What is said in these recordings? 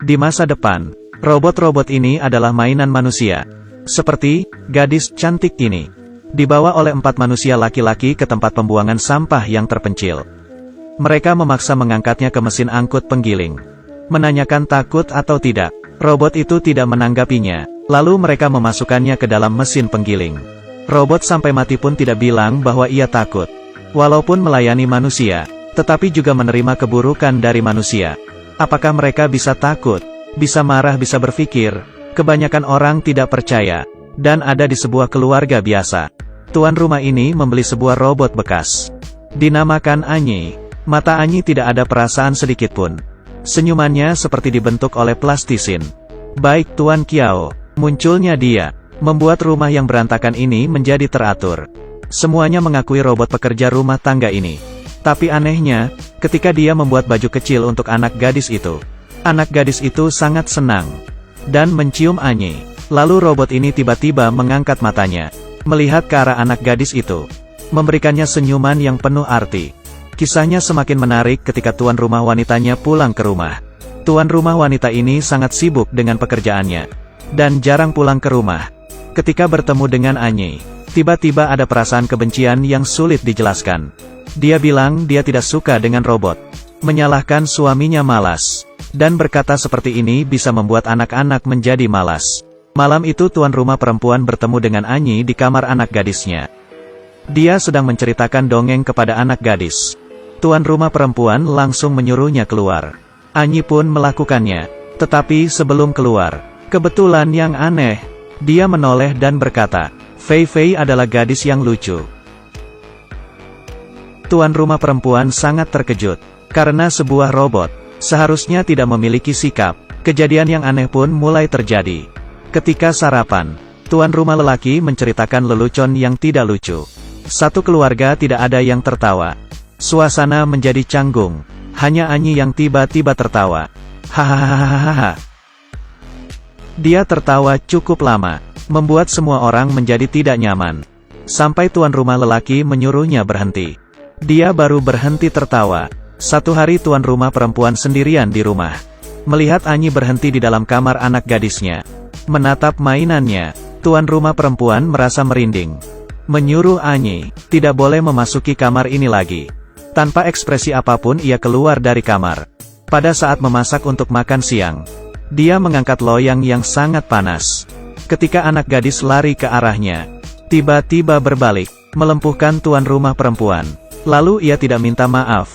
Di masa depan, robot-robot ini adalah mainan manusia. Seperti gadis cantik ini. Dibawa oleh 4 manusia laki-laki ke tempat pembuangan sampah yang terpencil. Mereka memaksa mengangkatnya ke mesin angkut penggiling. Menanyakan takut atau tidak. Robot itu tidak menanggapinya. Lalu mereka memasukkannya ke dalam mesin penggiling. Robot sampai mati pun tidak bilang bahwa ia takut. Walaupun melayani manusia, tetapi juga menerima keburukan dari manusia. Apakah mereka bisa takut? Bisa marah, bisa berpikir? Kebanyakan orang tidak percaya. Dan ada di sebuah keluarga biasa. Tuan rumah ini membeli sebuah robot bekas. Dinamakan Anyi. Mata Anyi tidak ada perasaan sedikitpun. Senyumannya seperti dibentuk oleh plastisin. Baik Tuan Kiao, munculnya dia, membuat rumah yang berantakan ini menjadi teratur. Semuanya mengakui robot pekerja rumah tangga ini. Tapi anehnya, ketika dia membuat baju kecil untuk anak gadis itu, anak gadis itu sangat senang. Dan mencium Anyi. Lalu robot ini tiba-tiba mengangkat matanya, melihat ke arah anak gadis itu. Memberikannya senyuman yang penuh arti. Kisahnya semakin menarik ketika tuan rumah wanitanya pulang ke rumah. Tuan rumah wanita ini sangat sibuk dengan pekerjaannya. Dan jarang pulang ke rumah. Ketika bertemu dengan Anyi, tiba-tiba ada perasaan kebencian yang sulit dijelaskan. Dia bilang dia tidak suka dengan robot. Menyalahkan suaminya malas. Dan berkata seperti ini bisa membuat anak-anak menjadi malas. Malam itu tuan rumah perempuan bertemu dengan Anyi di kamar anak gadisnya. Dia sedang menceritakan dongeng kepada anak gadis. Tuan rumah perempuan langsung menyuruhnya keluar. Anyi pun melakukannya. Tetapi sebelum keluar, kebetulan yang aneh, dia menoleh dan berkata, Fei Fei adalah gadis yang lucu. Tuan rumah perempuan sangat terkejut. Karena sebuah robot seharusnya tidak memiliki sikap. Kejadian yang aneh pun mulai terjadi. Ketika sarapan, tuan rumah lelaki menceritakan lelucon yang tidak lucu. Satu keluarga tidak ada yang tertawa. Suasana menjadi canggung. Hanya Anyi yang tiba-tiba tertawa. Hahaha. Dia tertawa cukup lama, membuat semua orang menjadi tidak nyaman. Sampai tuan rumah lelaki menyuruhnya berhenti. Dia baru berhenti tertawa. Satu hari tuan rumah perempuan sendirian di rumah. Melihat Anyi berhenti di dalam kamar anak gadisnya. Menatap mainannya, tuan rumah perempuan merasa merinding. Menyuruh Anyi, tidak boleh memasuki kamar ini lagi. Tanpa ekspresi apapun ia keluar dari kamar. Pada saat memasak untuk makan siang, dia mengangkat loyang yang sangat panas. Ketika anak gadis lari ke arahnya, tiba-tiba berbalik, melumpuhkan tuan rumah perempuan. Lalu ia tidak minta maaf.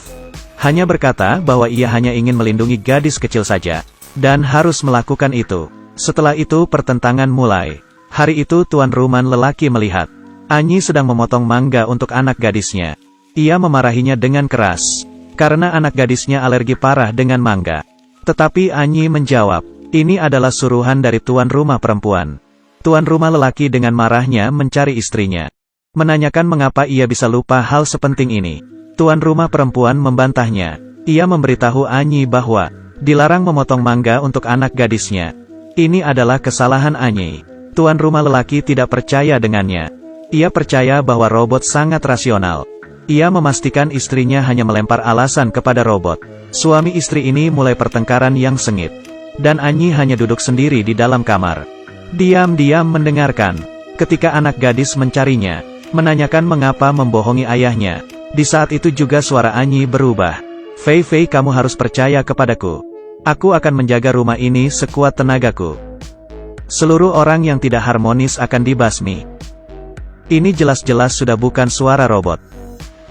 Hanya berkata bahwa ia hanya ingin melindungi gadis kecil saja. Dan harus melakukan itu. Setelah itu pertentangan mulai. Hari itu tuan rumah lelaki melihat Anyi sedang memotong mangga untuk anak gadisnya. Ia memarahinya dengan keras. Karena anak gadisnya alergi parah dengan mangga. Tetapi Anyi menjawab, ini adalah suruhan dari tuan rumah perempuan. Tuan rumah lelaki dengan marahnya mencari istrinya. Menanyakan mengapa ia bisa lupa hal sepenting ini. Tuan rumah perempuan membantahnya. Ia memberitahu Anyi bahwa dilarang memotong mangga untuk anak gadisnya. Ini adalah kesalahan Anyi. Tuan rumah lelaki tidak percaya dengannya. Ia percaya bahwa robot sangat rasional. Ia memastikan istrinya hanya melempar alasan kepada robot. Suami istri ini mulai pertengkaran yang sengit. Dan Anyi hanya duduk sendiri di dalam kamar. Diam-diam mendengarkan. Ketika anak gadis mencarinya, menanyakan mengapa membohongi ayahnya. Di saat itu juga suara Anyi berubah. Fei Fei, kamu harus percaya kepadaku. Aku akan menjaga rumah ini sekuat tenagaku. Seluruh orang yang tidak harmonis akan dibasmi. Ini jelas-jelas sudah bukan suara robot.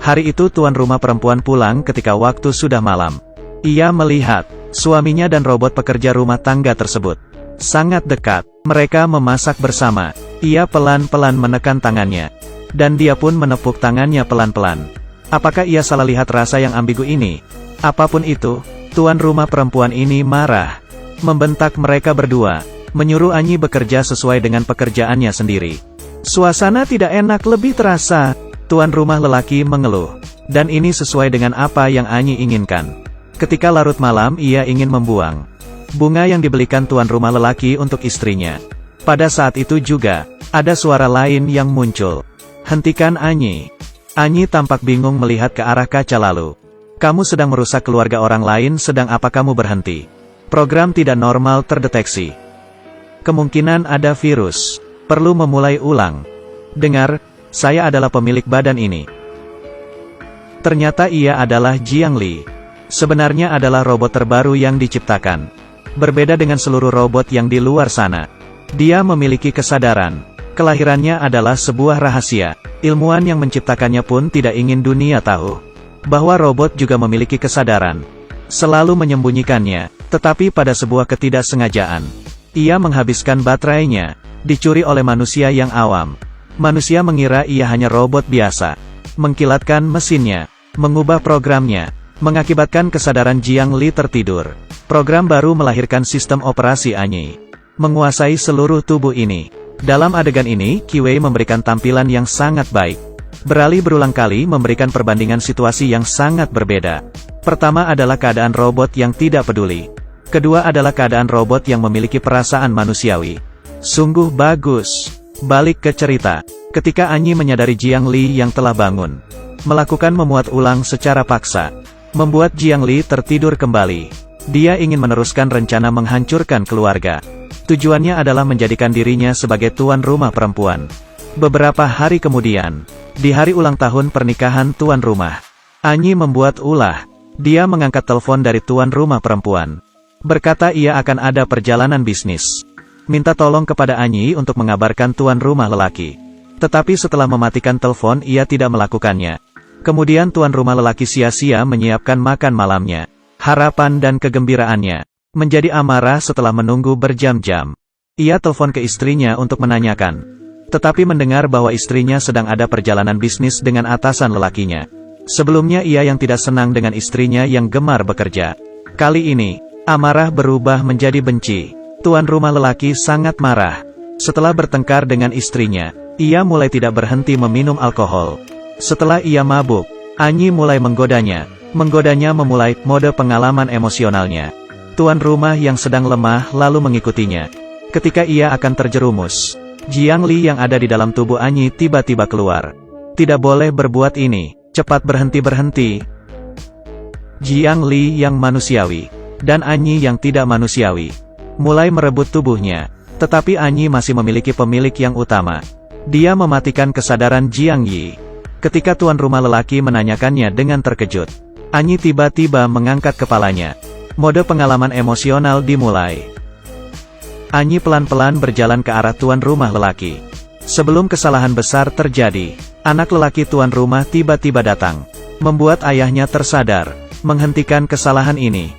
Hari itu tuan rumah perempuan pulang ketika waktu sudah malam. Ia melihat suaminya dan robot pekerja rumah tangga tersebut sangat dekat. Mereka memasak bersama. Ia pelan-pelan menekan tangannya. Dan dia pun menepuk tangannya pelan-pelan. Apakah ia salah lihat rasa yang ambigu ini? Apapun itu, tuan rumah perempuan ini marah. Membentak mereka berdua. Menyuruh Anyi bekerja sesuai dengan pekerjaannya sendiri. Suasana tidak enak lebih terasa. Tuan rumah lelaki mengeluh. Dan ini sesuai dengan apa yang Anyi inginkan. Ketika larut malam ia ingin membuang bunga yang dibelikan tuan rumah lelaki untuk istrinya. Pada saat itu juga, ada suara lain yang muncul. Hentikan Anyi. Anyi tampak bingung melihat ke arah kaca lalu. Kamu sedang merusak keluarga orang lain, sedang apa kamu berhenti? Program tidak normal terdeteksi. Kemungkinan ada virus. Perlu memulai ulang. Dengar, saya adalah pemilik badan ini. Ternyata ia adalah Jiang Li. Sebenarnya adalah robot terbaru yang diciptakan. Berbeda dengan seluruh robot yang di luar sana. Dia memiliki kesadaran. Kelahirannya adalah sebuah rahasia. Ilmuwan yang menciptakannya pun tidak ingin dunia tahu bahwa robot juga memiliki kesadaran. Selalu menyembunyikannya, tetapi pada sebuah ketidaksengajaan, ia menghabiskan baterainya, dicuri oleh manusia yang awam. Manusia mengira ia hanya robot biasa. Mengkilatkan mesinnya, mengubah programnya, mengakibatkan kesadaran Jiang Li tertidur. Program baru melahirkan sistem operasi Anyi, menguasai seluruh tubuh ini. Dalam adegan ini, Qi Wei memberikan tampilan yang sangat baik. Beralih berulang kali memberikan perbandingan situasi yang sangat berbeda. Pertama adalah keadaan robot yang tidak peduli. Kedua adalah keadaan robot yang memiliki perasaan manusiawi. Sungguh bagus. Balik ke cerita. Ketika Anyi menyadari Jiang Li yang telah bangun, melakukan memuat ulang secara paksa, membuat Jiang Li tertidur kembali. Dia ingin meneruskan rencana menghancurkan keluarga. Tujuannya adalah menjadikan dirinya sebagai tuan rumah perempuan. Beberapa hari kemudian, di hari ulang tahun pernikahan tuan rumah, Anyi membuat ulah. Dia mengangkat telepon dari tuan rumah perempuan. Berkata ia akan ada perjalanan bisnis. Minta tolong kepada Anyi untuk mengabarkan tuan rumah lelaki. Tetapi setelah mematikan telepon ia tidak melakukannya. Kemudian tuan rumah lelaki sia-sia menyiapkan makan malamnya. Harapan dan kegembiraannya menjadi amarah setelah menunggu berjam-jam. Ia telepon ke istrinya untuk menanyakan. Tetapi mendengar bahwa istrinya sedang ada perjalanan bisnis dengan atasan lelakinya. Sebelumnya ia yang tidak senang dengan istrinya yang gemar bekerja. Kali ini, amarah berubah menjadi benci. Tuan rumah lelaki sangat marah. Setelah bertengkar dengan istrinya, ia mulai tidak berhenti meminum alkohol. Setelah ia mabuk, Anyi mulai menggodanya. Menggodanya memulai mode pengalaman emosionalnya. Tuan rumah yang sedang lemah lalu mengikutinya. Ketika ia akan terjerumus, Jiang Li yang ada di dalam tubuh Anyi tiba-tiba keluar. Tidak boleh berbuat ini. Cepat berhenti. Jiang Li yang manusiawi, dan Anyi yang tidak manusiawi, mulai merebut tubuhnya. Tetapi Anyi masih memiliki pemilik yang utama. Dia mematikan kesadaran Jiang Yi. Ketika tuan rumah lelaki menanyakannya dengan terkejut, Anyi tiba-tiba mengangkat kepalanya. Mode pengalaman emosional dimulai. Anyi pelan-pelan berjalan ke arah tuan rumah lelaki. Sebelum kesalahan besar terjadi, anak lelaki tuan rumah tiba-tiba datang, membuat ayahnya tersadar, menghentikan kesalahan ini.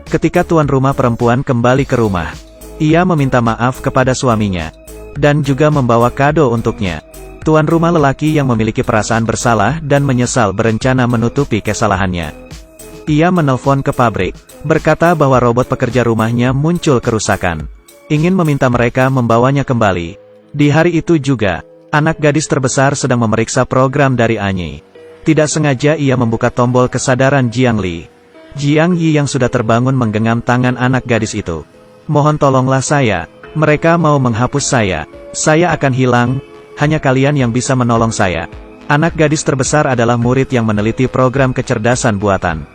Ketika tuan rumah perempuan kembali ke rumah, ia meminta maaf kepada suaminya, dan juga membawa kado untuknya. Tuan rumah lelaki yang memiliki perasaan bersalah dan menyesal berencana menutupi kesalahannya. Ia menelpon ke pabrik, berkata bahwa robot pekerja rumahnya muncul kerusakan. Ingin meminta mereka membawanya kembali. Di hari itu juga, anak gadis terbesar sedang memeriksa program dari Anyi. Tidak sengaja ia membuka tombol kesadaran Jiang Li. Jiang Yi yang sudah terbangun menggenggam tangan anak gadis itu. Mohon tolonglah saya, mereka mau menghapus saya. Saya akan hilang, hanya kalian yang bisa menolong saya. Anak gadis terbesar adalah murid yang meneliti program kecerdasan buatan.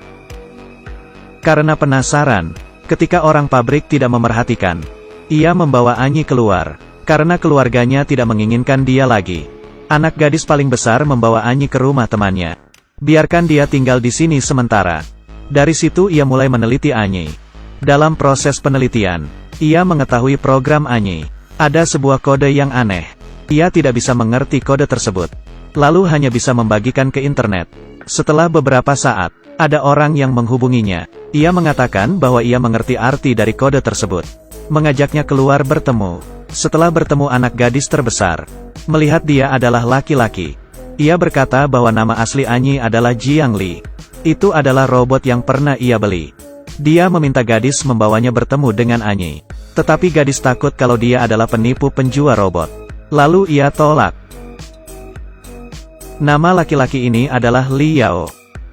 Karena penasaran, ketika orang pabrik tidak memerhatikan, ia membawa Anyi keluar. Karena keluarganya tidak menginginkan dia lagi, anak gadis paling besar membawa Anyi ke rumah temannya. Biarkan dia tinggal di sini sementara. Dari situ ia mulai meneliti Anyi. Dalam proses penelitian, ia mengetahui program Anyi. Ada sebuah kode yang aneh. Ia tidak bisa mengerti kode tersebut. Lalu hanya bisa membagikan ke internet. Setelah beberapa saat, ada orang yang menghubunginya. Ia mengatakan bahwa ia mengerti arti dari kode tersebut. Mengajaknya keluar bertemu. Setelah bertemu anak gadis terbesar, melihat dia adalah laki-laki. Ia berkata bahwa nama asli Anyi adalah Jiang Li. Itu adalah robot yang pernah ia beli. Dia meminta gadis membawanya bertemu dengan Anyi. Tetapi gadis takut kalau dia adalah penipu penjual robot. Lalu ia tolak. Nama laki-laki ini adalah Li Yao.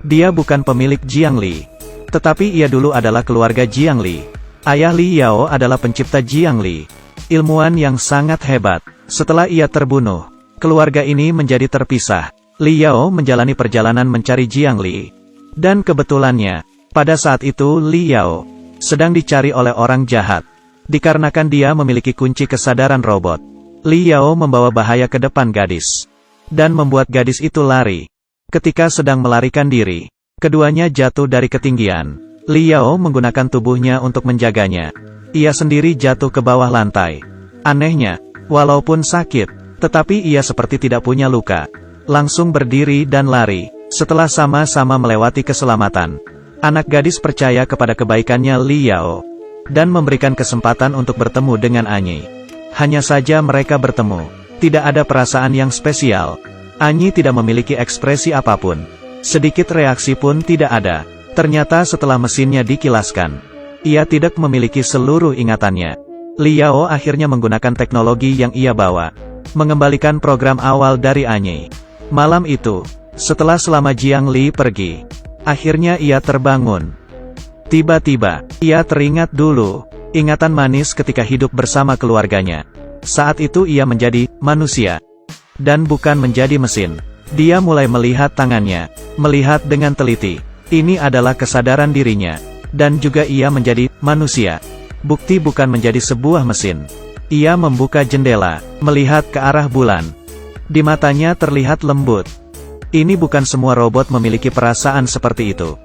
Dia bukan pemilik Jiang Li. Tetapi ia dulu adalah keluarga Jiang Li. Ayah Li Yao adalah pencipta Jiang Li. Ilmuwan yang sangat hebat. Setelah ia terbunuh, keluarga ini menjadi terpisah. Li Yao menjalani perjalanan mencari Jiang Li. Dan kebetulannya, pada saat itu Li Yao sedang dicari oleh orang jahat. Dikarenakan dia memiliki kunci kesadaran robot, Li Yao membawa bahaya ke depan gadis, dan membuat gadis itu lari. Ketika sedang melarikan diri, keduanya jatuh dari ketinggian. Li Yao menggunakan tubuhnya untuk menjaganya. Ia sendiri jatuh ke bawah lantai. Anehnya, walaupun sakit, tetapi ia seperti tidak punya luka. Langsung berdiri dan lari. Setelah sama-sama melewati keselamatan, anak gadis percaya kepada kebaikannya Li Yao, dan memberikan kesempatan untuk bertemu dengan Anyi. Hanya saja mereka bertemu. Tidak ada perasaan yang spesial. Anyi tidak memiliki ekspresi apapun. Sedikit reaksi pun tidak ada. Ternyata setelah mesinnya dikilaskan, ia tidak memiliki seluruh ingatannya. Li Yao akhirnya menggunakan teknologi yang ia bawa, mengembalikan program awal dari Anyi. Malam itu, setelah selama Jiang Li pergi, akhirnya ia terbangun. Tiba-tiba, ia teringat dulu, ingatan manis ketika hidup bersama keluarganya. Saat itu ia menjadi manusia, dan bukan menjadi mesin. Dia mulai melihat tangannya, melihat dengan teliti. Ini adalah kesadaran dirinya, dan juga ia menjadi manusia. Bukti bukan menjadi sebuah mesin. Ia membuka jendela, melihat ke arah bulan. Di matanya terlihat lembut. Ini bukan semua robot memiliki perasaan seperti itu.